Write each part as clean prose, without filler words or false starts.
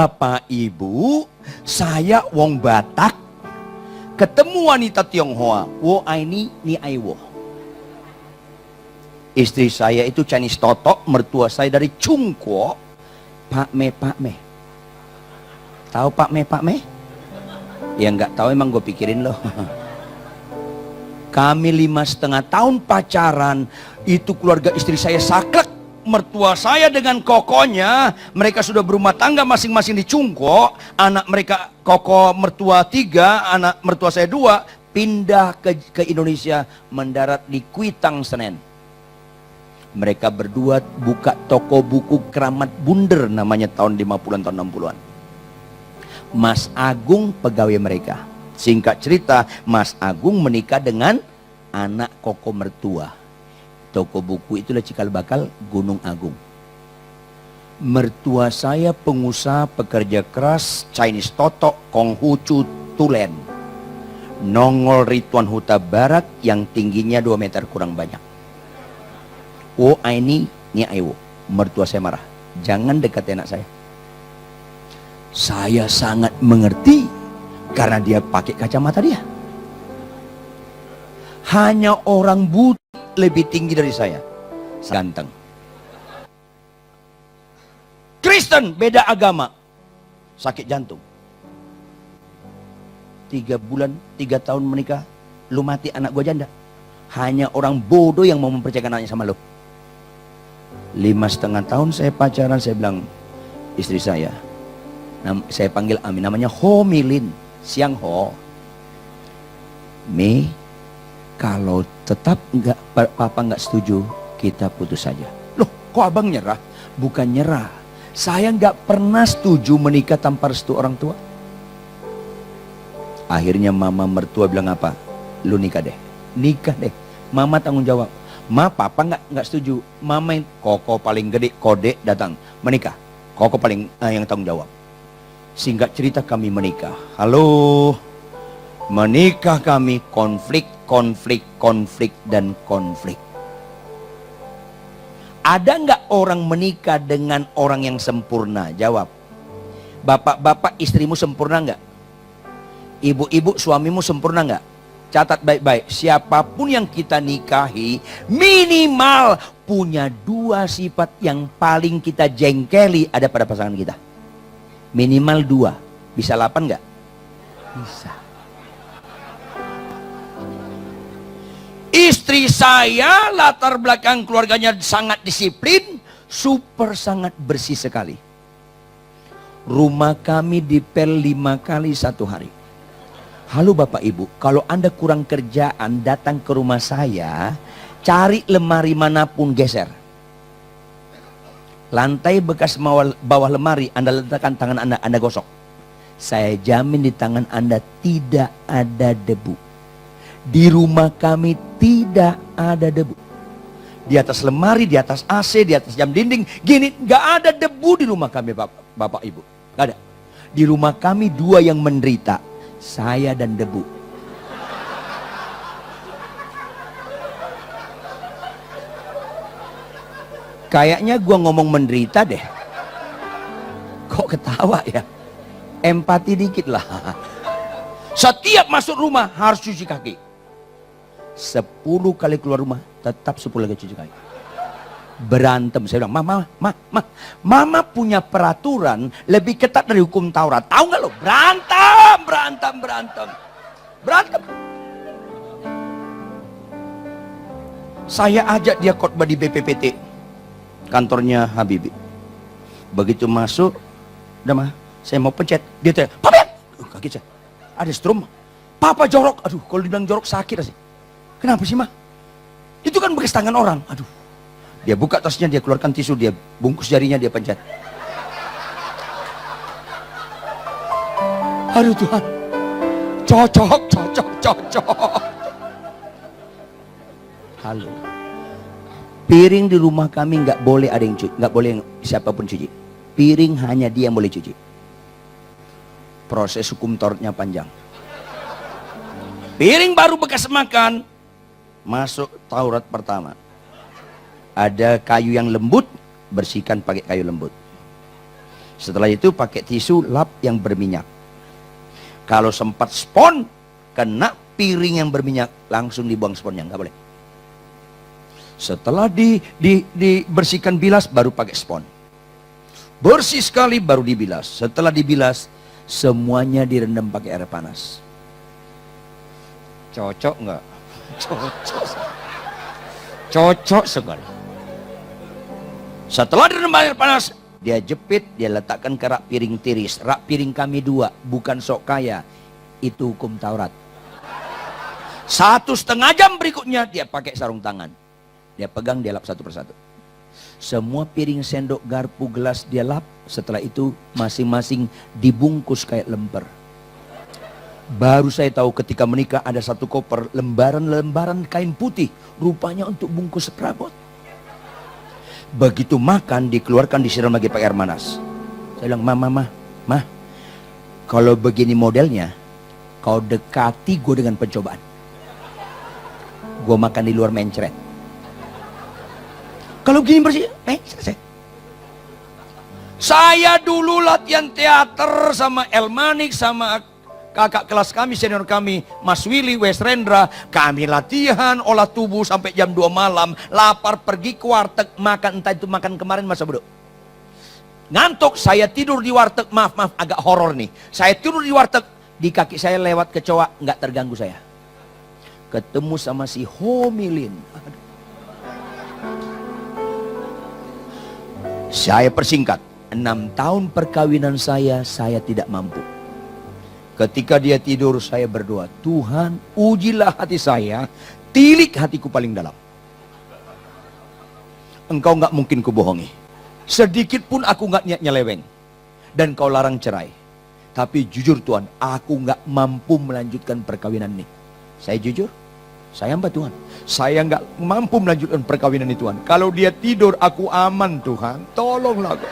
Bapak Ibu, saya wong Batak ketemu wanita Tionghoa, wo aini ni aiwo. Istri saya itu Chinese Totok, mertua saya dari Chungkuo, Pak Me. Tahu Pak Me? Ya nggak tahu, emang gue pikirin loh. Kami 5,5 tahun pacaran, itu keluarga istri saya saklek. Mertua saya dengan kokonya, mereka sudah berumah tangga masing-masing di Chungkuo. Anak mereka koko mertua 3, anak mertua saya 2, pindah ke Indonesia, mendarat di Kuitang, Senen. Mereka berdua buka toko buku Keramat Bunder, namanya tahun 50-an, tahun 60-an. Mas Agung pegawai mereka. Singkat cerita, Mas Agung menikah dengan anak koko mertua. Toko buku itulah cikal bakal Gunung Agung. Mertua saya pengusaha pekerja keras Chinese Totok Konghucu Tulen. Nongol Rituan Huta Barat yang tingginya 2 meter kurang banyak. Oh ini ni aiwo. Mertua saya marah. Jangan dekati anak saya. Saya sangat mengerti karena dia pakai kacamata dia. Hanya orang buta lebih tinggi dari saya. Ganteng. Kristen beda agama, sakit jantung. 3 bulan, 3 tahun menikah, lu mati, anak gua janda. Hanya orang bodoh yang mau mempercayakan anaknya sama lu. 5,5 tahun saya pacaran, saya bilang istri saya, saya panggil Ami, namanya Ho Milin, Siang Ho. Mi, kalau tetap papa nggak setuju, kita putus saja. Loh, kok abang nyerah? Bukan nyerah, saya nggak pernah setuju menikah tanpa restu orang tua. Akhirnya mama mertua bilang apa? Lu nikah deh. Mama tanggung jawab. Ma, papa nggak setuju. Mama koko paling gede, kode datang menikah. Koko paling yang tanggung jawab. Singkat cerita kami menikah. Halo, menikah kami, konflik, dan konflik. Ada nggak orang menikah dengan orang yang sempurna? Jawab. Bapak-bapak, istrimu sempurna nggak? Ibu-ibu, suamimu sempurna nggak? Catat baik-baik. Siapapun yang kita nikahi, minimal punya 2 sifat yang paling kita jengkeli ada pada pasangan kita. Minimal 2. Bisa 8 nggak? Bisa. Istri saya latar belakang keluarganya sangat disiplin, sangat bersih sekali. Rumah kami dipel 5 kali 1 hari. Halo Bapak Ibu, kalau Anda kurang kerjaan datang ke rumah saya, cari lemari manapun geser. Lantai bekas bawah lemari Anda letakkan tangan Anda gosok. Saya jamin di tangan Anda tidak ada debu. Di rumah kami tidak ada debu. Di atas lemari, di atas AC, di atas jam dinding, gini, nggak ada debu di rumah kami, Bapak Ibu. Nggak ada. Di rumah kami 2 yang menderita, saya dan debu. Kayaknya gua ngomong menderita deh. Kok ketawa ya? Empati dikit lah. Setiap masuk rumah harus cuci kaki. 10 kali keluar rumah tetap 10 lagi cuci kaki. Berantem, saya bilang, mama punya peraturan lebih ketat dari hukum Taurat. Tahu nggak lo? Berantem. Saya ajak dia khotbah di BPPT, kantornya Habibie. Begitu masuk, udah mah, saya mau pencet, dia tanya, "Papa!" Kaget saya. Ada strom. Papa jorok. Aduh, kalau dibilang jorok sakit sih. Kenapa sih, Ma? Itu kan bekas tangan orang. Aduh. Dia buka tasnya, dia keluarkan tisu, dia bungkus jarinya, dia pencet. Aduh Tuhan. Cocok. Halo. Piring di rumah kami nggak boleh ada yang cuci, nggak boleh siapapun cuci. Piring hanya dia yang boleh cuci. Proses hukum Tauratnya panjang. Piring baru bekas makan, masuk Taurat pertama. Ada kayu yang lembut, bersihkan pakai kayu lembut. Setelah itu pakai tisu lap yang berminyak. Kalau sempat spon, kena piring yang berminyak, langsung dibuang sponnya, nggak boleh. Setelah dibersihkan bilas, baru pakai spon. Bersih sekali baru dibilas. Setelah dibilas, semuanya direndam pakai air panas. Cocok nggak? Cocok sekali. Setelah direndam air panas, dia jepit, dia letakkan ke rak piring tiris. Rak piring kami 2, bukan sok kaya. Itu hukum Taurat. 1,5 jam berikutnya dia pakai sarung tangan. Dia pegang, dia lap satu persatu. Semua piring, sendok, garpu, gelas dia lap. Setelah itu masing-masing dibungkus kayak lemper. Baru saya tahu ketika menikah ada satu koper lembaran-lembaran kain putih. Rupanya untuk bungkus perabot. Begitu makan dikeluarkan, disiram lagi pakai air panas. Saya bilang, mah, kalau begini modelnya, kau dekati gue dengan pencobaan. Gue makan di luar mencret. Kalau begini bersih, selesai. Saya dulu latihan teater sama El Manik, sama kakak kelas kami, senior kami, Mas Willy, Wes Rendra. Kami latihan olah tubuh sampai jam 2 malam. Lapar pergi ke warteg makan, entah itu makan kemarin masa bodoh. Ngantuk, saya tidur di warteg. Maaf agak horor nih. Saya tidur di warteg, di kaki saya lewat kecoa, nggak terganggu saya. Ketemu sama si Homilin. Saya persingkat, 6 tahun perkawinan saya tidak mampu. Ketika dia tidur, saya berdoa, Tuhan ujilah hati saya, tilik hatiku paling dalam. Engkau nggak mungkin kubohongi. Sedikit pun aku nggak niat nyeleweng. Dan kau larang cerai. Tapi jujur Tuhan, aku nggak mampu melanjutkan perkawinan ini. Saya jujur, saya hamba Tuhan. Saya nggak mampu melanjutkan perkawinan ini Tuhan. Kalau dia tidur, aku aman Tuhan. Tolonglah aku.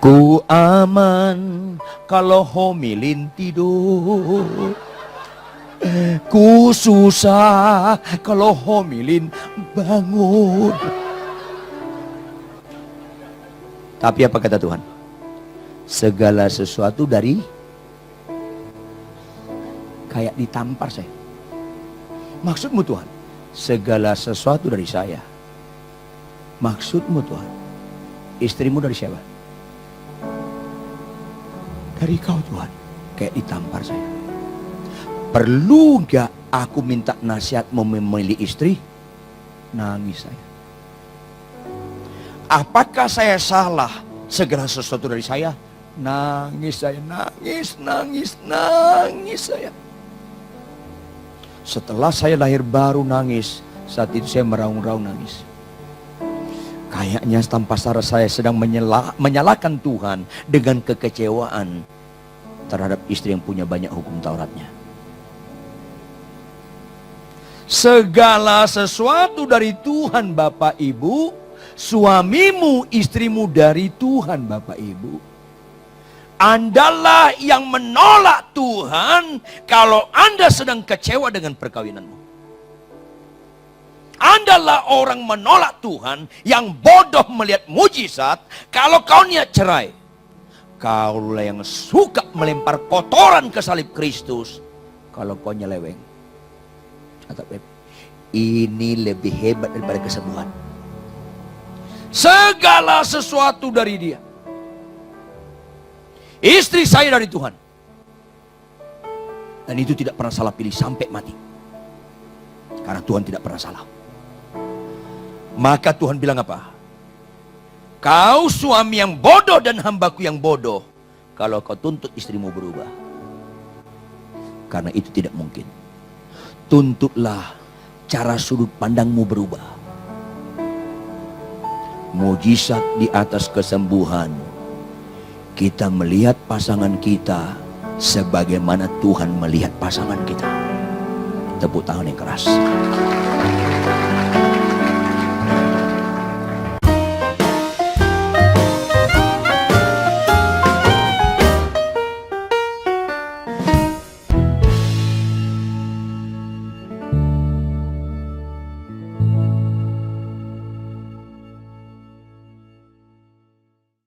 Ku aman kalau Homilin tidur. Ku susah kalau Homilin bangun. Tapi apa kata Tuhan? Segala sesuatu dari, kayak ditampar saya. Maksudmu Tuhan? Segala sesuatu dari saya. Maksudmu Tuhan? Istrimu dari siapa? Dari kau Tuhan. Kayak ditampar saya. Perlu gak aku minta nasihat memilih istri? Nangis saya. Apakah saya salah? Segala sesuatu dari saya? Nangis saya. Nangis saya. Setelah saya lahir baru nangis. Saat itu saya meraung-raung nangis. Kayaknya tanpa sadar saya sedang menyalahkan Tuhan dengan kekecewaan terhadap istri yang punya banyak hukum Tauratnya. Segala sesuatu dari Tuhan Bapak Ibu. Suamimu, istrimu dari Tuhan Bapak Ibu. Andalah yang menolak Tuhan kalau Anda sedang kecewa dengan perkawinanmu. Andalah orang menolak Tuhan yang bodoh melihat mujizat kalau kau niat cerai. Kaulah yang suka melempar kotoran ke salib Kristus kalau kau nyeleweng. Catat, ini lebih hebat daripada kesembuhan. Segala sesuatu dari dia. Istri saya dari Tuhan. Dan itu tidak pernah salah pilih sampai mati. Karena Tuhan tidak pernah salah. Maka Tuhan bilang apa? Kau suami yang bodoh dan hambaku yang bodoh. Kalau kau tuntut istrimu berubah. Karena itu tidak mungkin. Tuntutlah cara sudut pandangmu berubah. Mujizat di atas kesembuhan. Kita melihat pasangan kita sebagaimana Tuhan melihat pasangan kita. Tepuk tangan yang keras.